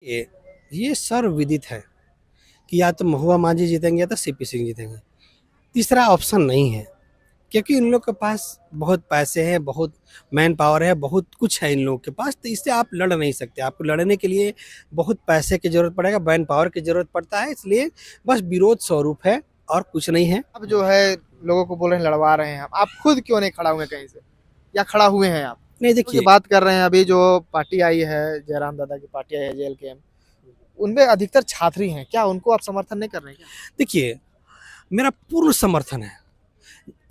ये सर्वविदित है कि या तो महुआ मांझी जीतेंगे या तो सीपी सिंह जीतेंगे। तीसरा ऑप्शन नहीं है, क्योंकि इन लोग के पास बहुत पैसे हैं, बहुत मैन पावर है, बहुत कुछ है इन लोगों के पास, तो इससे आप लड़ नहीं सकते। आपको लड़ने के लिए बहुत पैसे की ज़रूरत पड़ेगा, मैन पावर की ज़रूरत पड़ता है, इसलिए बस विरोध स्वरूप है और कुछ नहीं है। अब जो है लोगों को बोल रहे हैं लड़वा रहे हैं आप खुद क्यों नहीं खड़ा हुए कहीं से या खड़ा हुए हैं आप? नहीं तो ये देखिए, बात कर रहे हैं अभी जो पार्टी आई है, जयराम दादा की पार्टी आई है जेएलकेएम, उनमें अधिकतर छात्र ही हैं, क्या उनको आप समर्थन नहीं कर रहे हैं क्या? देखिए मेरा पूर्ण समर्थन है।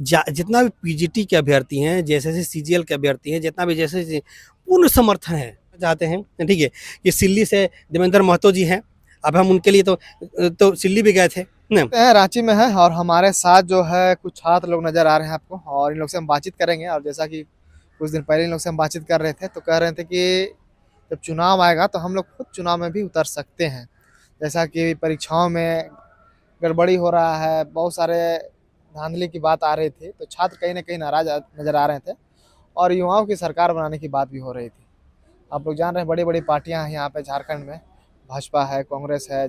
जितना भी पीजीटी के अभ्यर्थी हैं, जैसे सीजीएल के अभ्यर्थी हैं, जितना भी जैसे पूर्ण समर्थन है। चाहते हैं ठीक है, ये सिल्ली से देवेंद्र महतो जी हैं, अब हम उनके लिए तो सिल्ली भी गए थे ना। रांची में है और हमारे साथ जो है कुछ छात्र लोग नजर आ रहे हैं आपको, और इन लोग से हम बातचीत करेंगे। और जैसा कि कुछ दिन पहले इन लोग से हम बातचीत कर रहे थे तो कह रहे थे कि जब चुनाव आएगा तो हम लोग खुद चुनाव में भी उतर सकते हैं। जैसा कि परीक्षाओं में गड़बड़ी हो रहा है, बहुत सारे धांधली की बात आ रही थी, तो छात्र कहीं ना कहीं नाराज नजर आ रहे थे और युवाओं की सरकार बनाने की बात भी हो रही थी। आप लोग जान रहे हैं बड़ी बड़ी पार्टियां हैं यहाँ पे झारखंड में, भाजपा है, कांग्रेस है,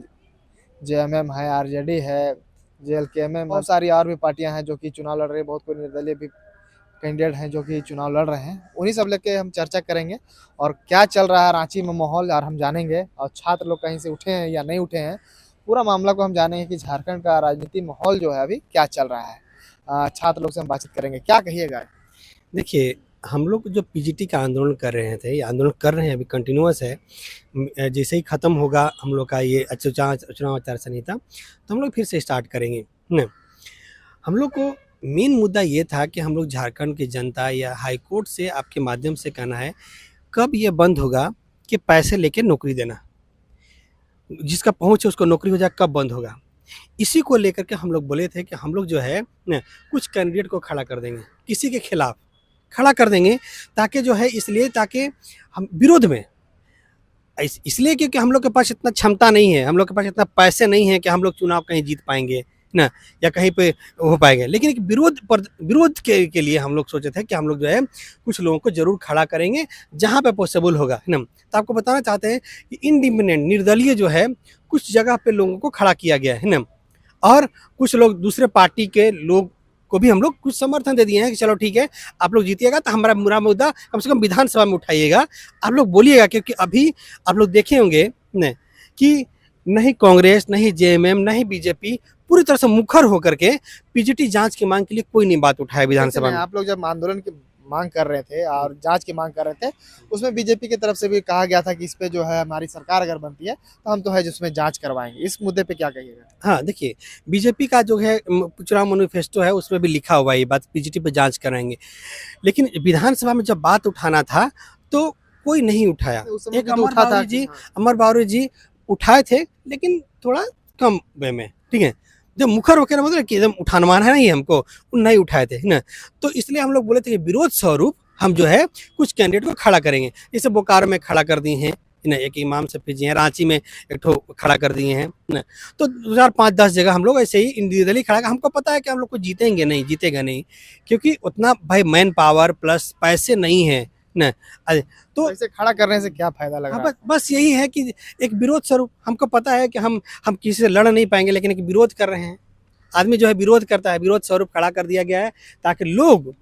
जेएमएम है, आरजेडी है, जेएलकेएम, बहुत सारी और भी पार्टियां हैं जो कि चुनाव लड़ रही है। बहुत कोई निर्दलीय भी कैंडिडेट हैं जो कि चुनाव लड़ रहे हैं। उन्हीं सब लेके हम चर्चा करेंगे और क्या चल रहा है रांची में माहौल और हम जानेंगे, और छात्र लोग कहीं से उठे हैं या नहीं उठे हैं, पूरा मामला को हम जानेंगे कि झारखंड का राजनीति माहौल जो है अभी क्या चल रहा है। छात्र लोग से हम बातचीत करेंगे, क्या कहिएगा? देखिए, हम लोग जो पीजीटी का आंदोलन कर रहे थे, ये आंदोलन कर रहे हैं, अभी कंटिन्यूअस है। जैसे ही ख़त्म होगा हम लोग का ये चुनाव आचार संहिता, तो हम लोग फिर से स्टार्ट करेंगे ना। हम लोग को मेन मुद्दा ये था कि हम लोग झारखंड की जनता या हाई कोर्ट से आपके माध्यम से कहना है, कब ये बंद होगा कि पैसे लेके नौकरी देना, जिसका पहुँच है उसको नौकरी हो जाए, कब बंद होगा। इसी को लेकर के हम लोग बोले थे कि हम लोग जो है न, कुछ कैंडिडेट को खड़ा कर देंगे, किसी के खिलाफ खड़ा कर देंगे, ताकि जो है, इसलिए ताकि हम विरोध में, इसलिए क्योंकि हम लोग के पास इतना क्षमता नहीं है, हम लोग के पास इतना पैसे नहीं है कि हम लोग चुनाव कहीं जीत पाएंगे ना, या कहीं पे हो पाएंगे। लेकिन एक विरोध के लिए हम लोग सोचे थे कि हम लोग जो है कुछ लोगों को जरूर खड़ा करेंगे जहाँ पे पॉसिबल होगा, है ना। तो आपको बताना चाहते हैं कि इंडिपेंडेंट निर्दलीय जो है कुछ जगह पे लोगों को खड़ा किया गया है ना, और कुछ लोग दूसरे पार्टी के लोग को भी हम लोग कुछ समर्थन दे दिए हैं कि चलो ठीक है, आप लोग जीतिएगा तो हमारा बुरा मुद्दा कम से कम विधानसभा में उठाइएगा, आप लोग बोलिएगा। क्योंकि अभी आप लोग देखे होंगे न कि नहीं कांग्रेस, नहीं जेएमएम, नहीं बीजेपी पूरी तरह से मुखर होकर के पीजीटी जांच की मांग के लिए कोई नहीं बात उठाया विधानसभा में। आप लोग जब आंदोलन की मांग कर रहे थे और जांच की मांग कर रहे थे, उसमें बीजेपी की तरफ से भी कहा गया था कि इस पे जो है हमारी सरकार अगर बनती है तो हम तो है जिसमें जांच करवाएंगे। इस मुद्दे पे क्या कहिएगा? हाँ देखिए, बीजेपी का जो है चुनाव मैनिफेस्टो है, उसमें भी लिखा हुआ है ये बात, पीजीटी पे जांच कराएंगे। लेकिन विधानसभा में जब बात उठाना था तो कोई नहीं उठाया। एक अमर बावरी जी उठाए थे, लेकिन थोड़ा कम वे में, ठीक है। जब मुखर होकर मतलब कि एकदम उठानवान है नहीं हमको, नहीं उठाए थे ना। तो इसलिए हम लोग बोले थे कि विरोध स्वरूप हम जो है कुछ कैंडिडेट को खड़ा करेंगे। जैसे बोकारो में खड़ा कर दिए हैं ना, एक इमाम सफी जी हैं, रांची में एक ठो खड़ा कर दिए हैं ना। तो 2005-10 जगह हम लोग ऐसे ही इंडिविजुअली खड़ा, हमको पता है कि हम लोग को जीतेंगे नहीं, जीतेगा नहीं, क्योंकि उतना भाई मैन पावर प्लस पैसे नहीं है ना। तो ऐसे खड़ा करने से क्या फायदा लग रहा है? बस यही है कि एक विरोध स्वरूप, हमको पता है कि हम किसी से लड़ नहीं पाएंगे, लेकिन एक विरोध कर रहे हैं। आदमी जो है विरोध करता है, विरोध स्वरूप खड़ा कर दिया गया है, ताकि लोग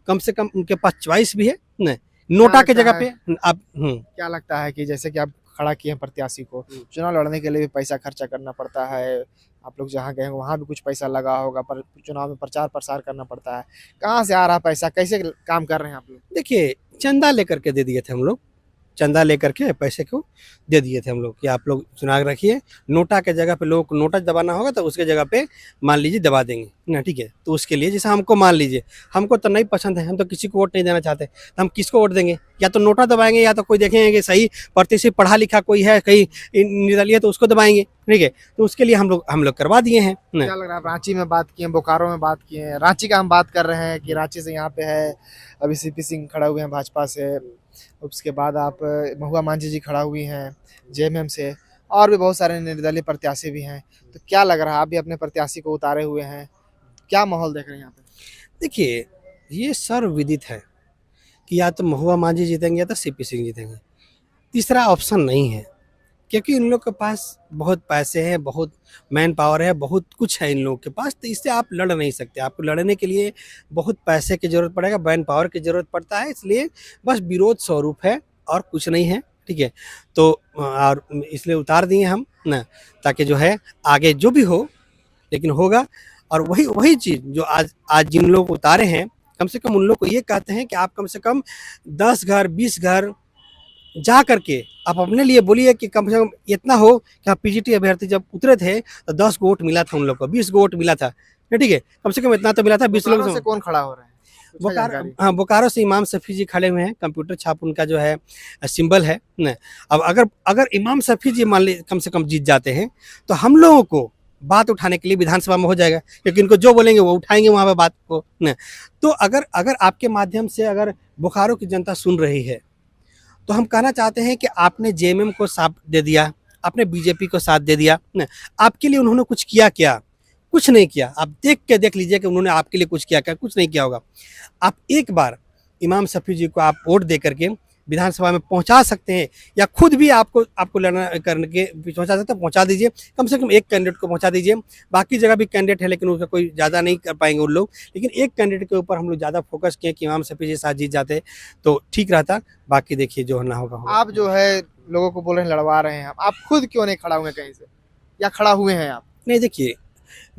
कम से कम, उनके पास चॉइस भी है ना, नोटा के जगह पे आप क्या लगता है कि जैसे कि आप खड़ा किए हैं प्रत्याशी को, चुनाव लड़ने के लिए भी पैसा खर्चा करना पड़ता है, आप लोग जहाँ गए वहाँ भी कुछ पैसा लगा होगा, पर चुनाव में प्रचार प्रसार करना पड़ता है, कहाँ से आ रहा पैसा, कैसे काम कर रहे हैं आप लोग? देखिए, चंदा लेकर के दे दिए थे हम लोग, चंदा लेकर के पैसे को दे दिए थे हम लोग कि आप लोग चुनाव रखिए। नोटा के जगह पे लोगों को नोटा दबाना होगा तो उसके जगह पे मान लीजिए दबा देंगे ना, ठीक है। तो उसके लिए जैसे हमको मान लीजिए, हमको तो नहीं पसंद है, हम तो किसी को वोट नहीं देना चाहते, तो हम किसको वोट देंगे? या तो नोटा दबाएंगे, या तो कोई देखेंगे कि सही प्रतिष्ठित पढ़ा लिखा कोई है कहीं निर्दलीय, तो उसको दबाएंगे, ठीक है। तो उसके लिए हम लोग करवा दिए हैं ना। क्या लग रहा है? रांची में बात किए, बोकारो में बात किए, रांची का हम बात कर रहे हैं कि रांची से यहाँ पे है अभी सीपी सिंह खड़ा हुए हैं भाजपा से, उसके बाद आप महुआ मांझी जी खड़ा हुई हैं जेएमएम से, और भी बहुत सारे निर्दलीय प्रत्याशी भी हैं। तो क्या लग रहा है, आप भी अपने प्रत्याशी को उतारे हुए हैं, क्या माहौल देख रहे हैं यहाँ पे? देखिए, ये सर्वविदित है कि या तो महुआ मांझी जीतेंगे या तो सीपी सिंह जीतेंगे। तीसरा ऑप्शन नहीं है, क्योंकि इन लोग के पास बहुत पैसे हैं, बहुत मैन पावर है, बहुत कुछ है इन लोगों के पास, तो इससे आप लड़ नहीं सकते। आपको लड़ने के लिए बहुत पैसे की ज़रूरत पड़ेगा, मैन पावर की ज़रूरत पड़ता है, इसलिए बस विरोध स्वरूप है और कुछ नहीं है, ठीक है। तो और इसलिए उतार दिए हम ना, ताकि जो है आगे जो भी हो लेकिन होगा। और वही वही चीज़ जो आज आज जिन लोग उतारे हैं, कम से कम उन लोग को ये कहते हैं कि आप कम से कम 10 घर 20 घर जा करके आप अपने लिए बोलिए कि कम से कम इतना हो कि आप पीजीटी अभ्यर्थी जब उतरे थे तो 10 गो वोट मिला था उन लोग को, 20 गो वोट मिला था, ठीक है, कम से कम इतना तो मिला था। 20 बोकारो लोग से कौन खड़ा हो रहे हैं? कुछ है बोकारो, जानकारी? हाँ, बोकारो से इमाम सफ़ी जी खड़े हुए हैं, कंप्यूटर छाप उनका जो है सिंबल है न। अब अगर अगर इमाम सफ़ी जी मान ली कम से कम जीत जाते हैं तो हम लोगों को बात उठाने के लिए विधानसभा में हो जाएगा, क्योंकि इनको जो बोलेंगे वो उठाएंगे वहाँ पे बात को न। तो अगर अगर आपके माध्यम से अगर बोकारो की जनता सुन रही है तो हम कहना चाहते हैं कि आपने जेएमएम को साथ दे दिया, आपने बीजेपी को साथ दे दिया न, आपके लिए उन्होंने कुछ किया क्या? कुछ नहीं किया। आप देख लीजिए कि उन्होंने आपके लिए कुछ किया क्या? कुछ नहीं किया होगा। आप एक बार इमाम सफ़ी जी को आप वोट दे करके विधानसभा में पहुंचा सकते हैं, या खुद भी आपको लड़ना करने के पहुंचा सकते हैं, पहुंचा दीजिए। कम से कम एक कैंडिडेट को पहुंचा दीजिए। बाकी जगह भी कैंडिडेट है लेकिन उसका कोई ज़्यादा नहीं कर पाएंगे उन लोग, लेकिन एक कैंडिडेट के ऊपर हम लोग ज़्यादा फोकस किए कि इमाम सफ़ी जी साथ जीत जाते तो ठीक रहता। बाकी देखिए जो होना होगा होगा। आप जो है लोगों को बोल रहे हैं लड़वा रहे हैं, आप खुद क्यों नहीं खड़ा हुए कहीं से, या खड़ा हुए हैं आप? नहीं, देखिए,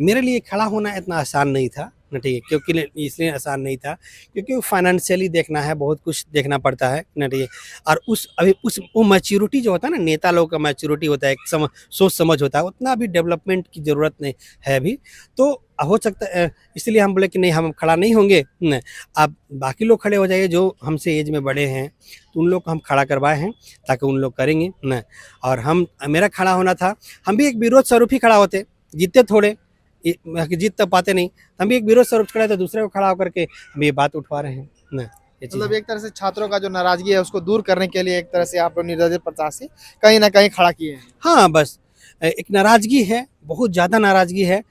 मेरे लिए खड़ा होना इतना आसान नहीं था ना, ठीक है, क्योंकि इसलिए आसान नहीं था क्योंकि फाइनेंशियली देखना है, बहुत कुछ देखना पड़ता है ना, ठीक है। और उस वो मैच्योरिटी जो होता है ना, नेता लोगों का मैच्योरिटी होता है, एक सोच समझ होता है, उतना अभी डेवलपमेंट की ज़रूरत नहीं है अभी। तो हो सकता है इसलिए हम बोले कि नहीं, हम खड़ा नहीं होंगे न। आप बाकी लोग खड़े हो जाइए जो हमसे एज में बड़े हैं, तो उन लोग को हम खड़ा करवाए हैं ताकि उन लोग करेंगे न। और मेरा खड़ा होना था, हम भी एक विरोध स्वरूप ही खड़ा होते, जीतते थोड़े, जीत तो पाते नहीं, हम भी एक विरोध स्वरूप खड़े थे, दूसरे को खड़ा होकर के हम ये बात उठवा रहे हैं ना। मतलब एक तरह से छात्रों का जो नाराजगी है उसको दूर करने के लिए एक तरह से आप निर्दलीय प्रत्याशी कहीं ना कहीं खड़ा किए हैं। हाँ, बस एक नाराजगी है, बहुत ज़्यादा नाराजगी है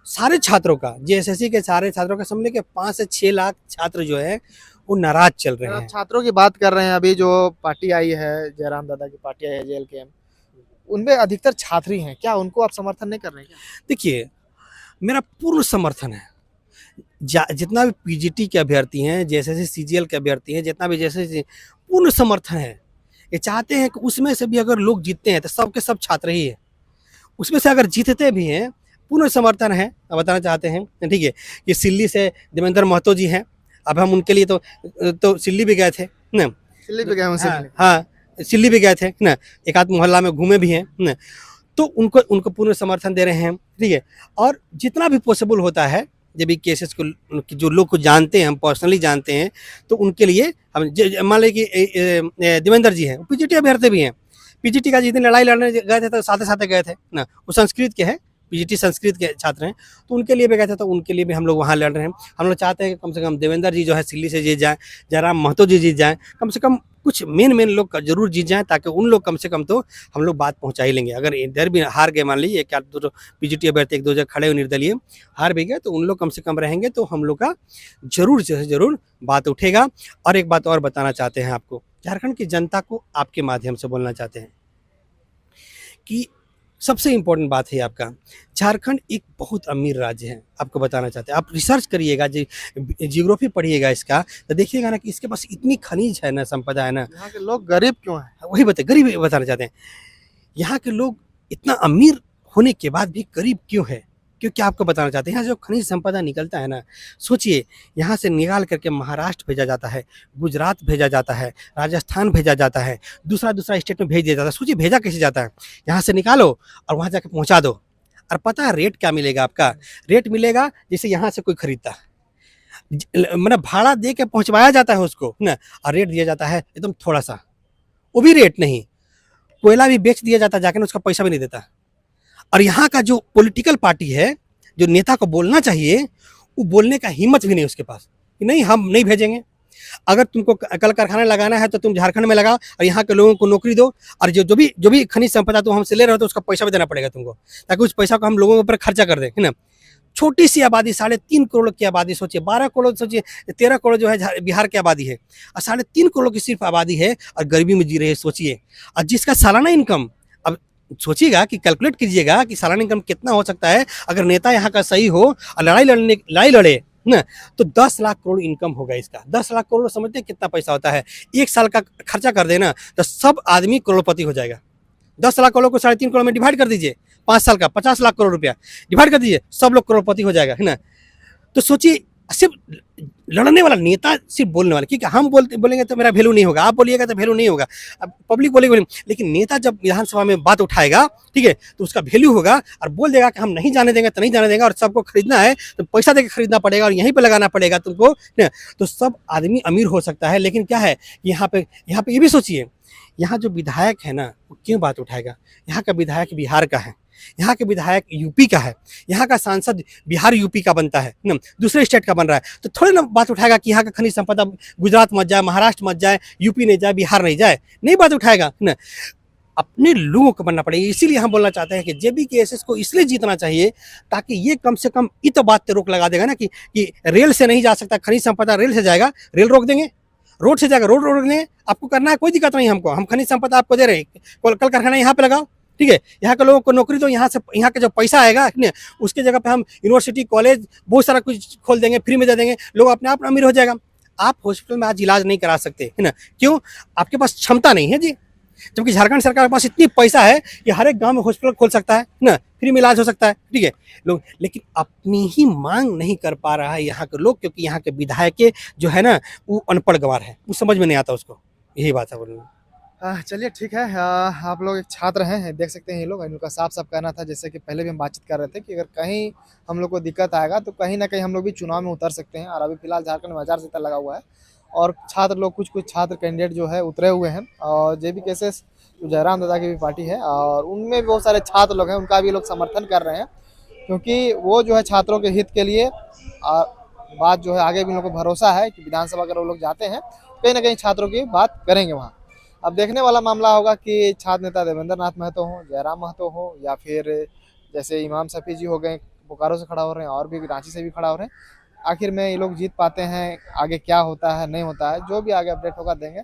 सारे छात्रों का, जेएसएससी के सारे छात्रों का, समझ लें कि 5 से 6 लाख छात्र जो है वो नाराज चल रहे हैं। छात्रों की बात कर रहे हैं, अभी जो पार्टी आई है, जयराम दादा की पार्टी आई है JLKM, उनमें अधिकतर छात्र ही हैं, क्या उनको आप समर्थन नहीं कर रहे हैं क्या? देखिए, मेरा पूर्ण समर्थन है, जितना भी पीजीटी के अभ्यर्थी हैं, जेएसएससी सीजीएल के अभ्यर्थी हैं, जितना भी जेएसएससी, पूर्ण समर्थन है। ये चाहते हैं कि उसमें से भी अगर लोग जीतते हैं तो सब के सब छात्र ही है, उसमें से अगर जीतते भी हैं पूर्ण समर्थन है। बताना चाहते हैं, ठीक है, कि सिल्ली से देवेंद्र महतो जी हैं, अब हम उनके लिए तो सिल्ली भी गए थे ना, दिल्ली पे गए उनसे मिलने। हाँ, सिल्ली भी गए थे ना, एक आध मोहल्ला में घूमे भी हैं ना, तो उनको पूर्ण समर्थन दे रहे हैं, ठीक है। और जितना भी पॉसिबल होता है, जब भी केसेस को जो लोग को जानते हैं, हम पर्सनली जानते हैं, तो उनके लिए हम मान लें कि देवेंद्र जी हैं, पीजीटी अभ्यर्थी भी हैं। पीजीटी का जिस दिन लड़ाई लड़ने गए थे तो साथ साथ गए थे ना, वो संस्कृत के हैं, पीजीटी संस्कृत के छात्र हैं, तो उनके लिए भी गए थे, तो उनके लिए भी हम लोग वहाँ लड़ रहे हैं। हम लोग चाहते हैं कि कम से कम देवेंद्र जी जो है सिल्ली से जीत जाए, जयराम महतो जी जीत जाएँ, कम से कम कुछ मेन लोग जरूर जीत जाएँ, ताकि उन लोग कम से कम तो हम लोग बात पहुँचा ही लेंगे। अगर इधर भी हार गए, मान लीजिए क्या दो पीजीटी अभ्यर्थी एक दो जगह खड़े हुए निर्दलीय हार भी गए, तो उन लोग कम से कम रहेंगे तो हम लोग का जरूर से जरूर बात उठेगा। और एक बात और बताना चाहते हैं आपको, झारखंड की जनता को आपके माध्यम से बोलना चाहते हैं कि सबसे इम्पोर्टेंट बात है आपका, झारखंड एक बहुत अमीर राज्य है, आपको बताना चाहते हैं। आप रिसर्च करिएगा, जियोग्राफी पढ़िएगा इसका, तो देखिएगा ना कि इसके पास इतनी खनिज है ना, संपदा है ना। यहाँ के लोग गरीब क्यों हैं? वही गरीब बताना चाहते हैं। यहाँ के लोग इतना अमीर होने के बाद भी गरीब क्यों है, क्योंकि आपको बताना चाहते हैं, यहाँ जो खनिज संपदा निकलता है ना, सोचिए, यहाँ से निकाल करके महाराष्ट्र भेजा जाता है, गुजरात भेजा जाता है, राजस्थान भेजा जाता है, दूसरा स्टेट में भेज दिया जाता है। सोचिए भेजा कैसे जाता है, यहाँ से निकालो और वहाँ जाकर पहुँचा दो। और पता है रेट क्या मिलेगा आपका? रेट मिलेगा जैसे यहाँ से कोई खरीदता, मतलब भाड़ा दे के पहुँचवाया जाता है उसको ना, और रेट दिया जाता है एकदम थोड़ा सा, वो भी रेट नहीं, कोयला भी बेच दिया जाता है जाकर, उसका पैसा भी नहीं देता। और यहाँ का जो पॉलिटिकल पार्टी है, जो नेता को बोलना चाहिए, वो बोलने का हिम्मत भी नहीं उसके पास कि नहीं, हम नहीं भेजेंगे। अगर तुमको कल कारखाना लगाना है तो तुम झारखंड में लगाओ और यहाँ के लोगों को नौकरी दो, और जो भी खनिज संपदा तुम हमसे ले रहे हो तो उसका पैसा भी देना पड़ेगा तुमको, ताकि उस पैसा को हम लोगों के ऊपर खर्चा कर दें, है ना। छोटी सी आबादी, 3.5 करोड़ की आबादी, सोचिए 12 करोड़, सोचिए 13 करोड़ जो है बिहार की आबादी है, और 3.5 करोड़ की सिर्फ आबादी है और गरीबी में जी रही है, सोचिए। और जिसका सालाना इनकम अब सोचिएगा कि कैलकुलेट कीजिएगा कि सालाना इनकम कितना हो सकता है अगर नेता यहाँ का सही हो और लड़ाई लड़े ना, तो 10 लाख करोड़ इनकम होगा इसका। 10 लाख करोड़ समझते हैं कितना पैसा होता है? 1 साल का खर्चा कर देना तो सब आदमी करोड़पति हो जाएगा। 10 लाख करोड़ को 3.5 करोड़ में डिवाइड कर दीजिए, 5 साल का 50 लाख करोड़ रुपया डिवाइड कर दीजिए, सब लोग करोड़पति हो जाएगा, है ना। तो सोचिए, सिर्फ लड़ने वाला नेता, सिर्फ बोलने वाला, क्योंकि हम बोलेंगे तो मेरा वैल्यू नहीं होगा, आप बोलिएगा तो वैल्यू नहीं होगा, अब पब्लिक बोलेगी, लेकिन नेता जब विधानसभा में बात उठाएगा, ठीक है, तो उसका वैल्यू होगा और बोल देगा कि हम नहीं जाने देंगे तो नहीं जाने देंगे, और सबको खरीदना है तो पैसा देकर खरीदना पड़ेगा और यहीं पे लगाना पड़ेगा तुमको, तो सब आदमी अमीर हो सकता है। लेकिन क्या है, यहाँ पे ये भी सोचिए, यहाँ जो विधायक है ना, वो क्यों बात उठाएगा? यहाँ का विधायक बिहार का है, यहाँ के विधायक यूपी का है, यहाँ का सांसद बिहार यूपी का बनता है ना, दूसरे स्टेट का बन रहा है, तो थोड़ी ना बात उठाएगा कि यहाँ का खनिज संपदा गुजरात मत जाए, महाराष्ट्र मत जाए, यूपी नहीं जाए, बिहार नहीं जाए, नहीं बात उठाएगा ना। अपने लोगों को बनना पड़ेगा। इसीलिए हम बोलना चाहते हैं कि जेबीकेएसएस को इसलिए जीतना चाहिए ताकि ये कम से कम इत बात पे रोक लगा देगा ना कि रेल से नहीं जा सकता, खनिज संपदा रेल से जाएगा, रेल रोक देंगे, रोड से जाएगा, रोड रोक देंगे, आपको करना है कोई दिक्कत नहीं हमको, हम खनिज संपदा आपको दे रहे हैं, कल कारखाना यहाँ पे लगाओ, ठीक है, यहाँ के लोगों को नौकरी दो, यहाँ का जो पैसा आएगा उसके जगह पे हम यूनिवर्सिटी कॉलेज बहुत सारा कुछ खोल देंगे, फ्री में दे देंगे, लोग अपने आप अमीर हो जाएगा। आप हॉस्पिटल में आज इलाज नहीं करा सकते, है ना, क्यों? आपके पास क्षमता नहीं है जी, जबकि झारखंड सरकार के पास इतनी पैसा है कि हर एक गांव में हॉस्पिटल खोल सकता है ना, फ्री में इलाज हो सकता है, ठीक है लोग, लेकिन अपनी ही मांग नहीं कर पा रहा है यहाँ के लोग, क्योंकि यहाँ के विधायक जो है ना वो अनपढ़ गंवार है, वो समझ में नहीं आता उसको, यही बात है बोलना। चलिए ठीक है। आप लोग एक छात्र हैं, देख सकते हैं ये लोग, इनका साफ साफ कहना था, जैसे कि पहले भी हम बातचीत कर रहे थे कि अगर कहीं हम लोग को दिक्कत आएगा तो कहीं ना कहीं हम लोग भी चुनाव में उतर सकते हैं। और अभी फिलहाल झारखंड में आचार संहिता लगा हुआ है और छात्र लोग कुछ छात्र कैंडिडेट जो है उतरे हुए हैं, और जेबीकेएसएस जो जयराम दादा की भी पार्टी है और उनमें भी बहुत सारे छात्र लोग हैं, उनका भी लोग समर्थन कर रहे हैं, क्योंकि वो जो है छात्रों के हित के लिए बात जो है आगे भी लोगों को भरोसा है कि विधानसभा अगर वो लोग जाते हैं कहीं ना कहीं छात्रों की बात करेंगे वहाँ। अब देखने वाला मामला होगा कि छात्र नेता देवेंद्र नाथ महतो हो, जयराम महतो हो, या फिर जैसे इमाम शफी जी हो गए, बोकारो से खड़ा हो रहे हैं, और भी रांची से भी खड़ा हो रहे हैं, आखिर में ये लोग जीत पाते हैं, आगे क्या होता है नहीं होता है, जो भी आगे अपडेट होगा देंगे।